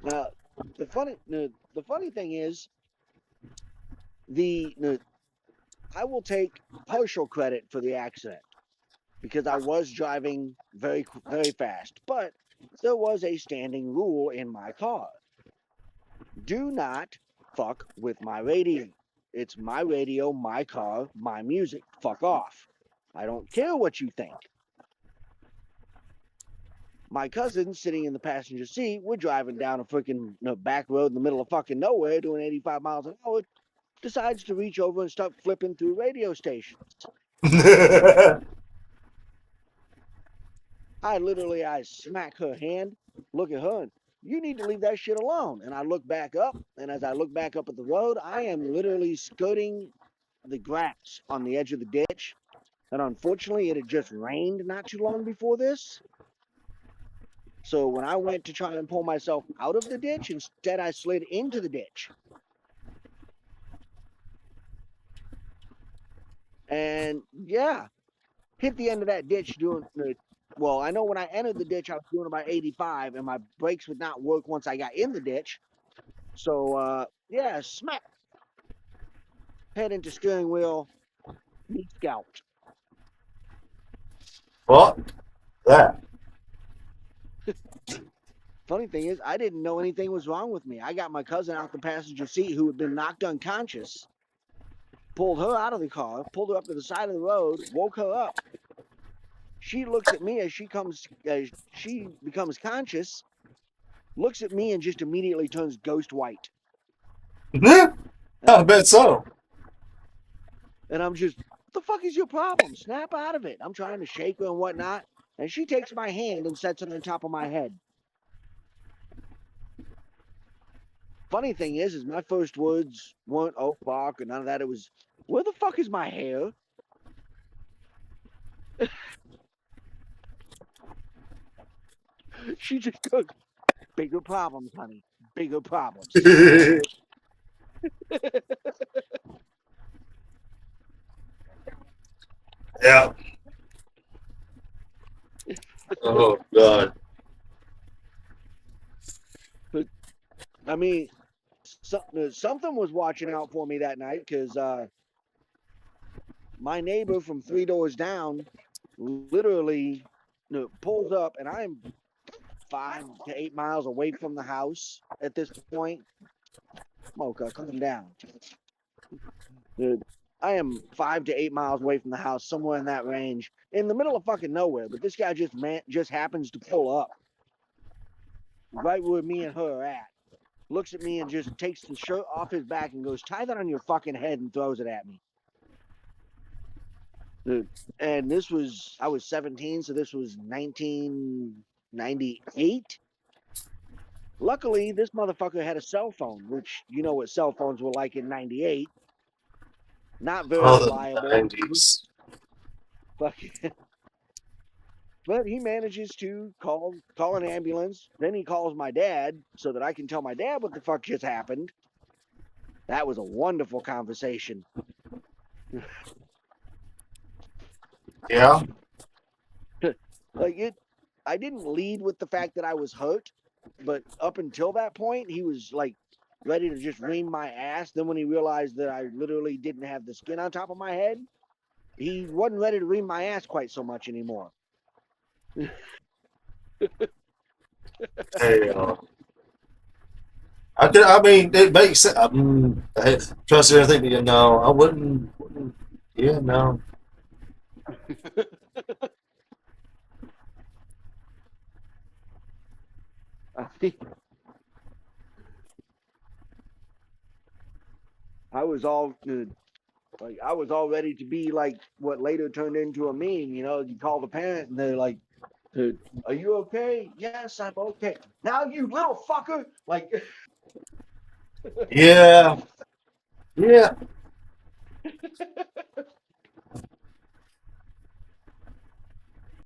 Now, the funny thing is the I will take partial credit for the accident because I was driving very fast, but there was a standing rule in my car: do not fuck with my radio. It's my radio, my car, my music. Fuck off. I don't care what you think. My cousin sitting in the passenger seat, we're driving down a freaking back road in the middle of fucking nowhere doing 85 miles an hour, decides to reach over and start flipping through radio stations. I smack her hand, look at her, and you need to leave that shit alone. And I look back up, and as I look back up at the road, I am literally skirting the grass on the edge of the ditch. And unfortunately, it had just rained not too long before this. So when I went to try and pull myself out of the ditch, instead I slid into the ditch. And yeah, hit the end of that ditch doing well. I know when I entered the ditch, I was doing about 85, and my brakes would not work once I got in the ditch. So yeah, smack, head into steering wheel, knee scalped. What? That. Funny thing is, I didn't know anything was wrong with me. I got my cousin out the passenger seat who had been knocked unconscious, pulled her out of the car, pulled her up to the side of the road, woke her up. She looks at me as she becomes conscious, looks at me and just immediately turns ghost white. I bet so. And I'm just, what the fuck is your problem? Snap out of it. I'm trying to shake her and whatnot. And she takes my hand and sets it on top of my head. Funny thing is my first words weren't, oh fuck, or none of that. It was, where the fuck is my hair? She just goes, bigger problems, honey. Bigger problems. Yeah. Oh God. But I mean, something was watching out for me that night because my neighbor from 3 doors down literally pulls up, and I'm 5 to 8 miles away from the house at this point. Mocha, calm down. Dude, I am 5 to 8 miles away from the house, somewhere in that range, in the middle of fucking nowhere. But this guy just happens to pull up right where me and her are at. Looks at me and just takes the shirt off his back and goes, tie that on your fucking head, and throws it at me. Dude, and I was 17, so this was 1998. Luckily, this motherfucker had a cell phone, which you know what cell phones were like in 98. Not very Oh, the reliable. 90s. But he manages to call an ambulance. Then he calls my dad so that I can tell my dad what the fuck just happened. That was a wonderful conversation. Yeah. I didn't lead with the fact that I was hurt, but up until that point, he was like ready to just ream my ass. Then when he realized that I literally didn't have the skin on top of my head, he wasn't ready to ream my ass quite so much anymore. Hey, I mean, it makes sense. I trust everything, but no, I wouldn't. Yeah, no. I was all like I was all ready to be like what later turned into a meme. You call the parent and they're like, "Are you okay?" "Yes, I'm okay." "Now you little fucker!" Like, Yeah, yeah.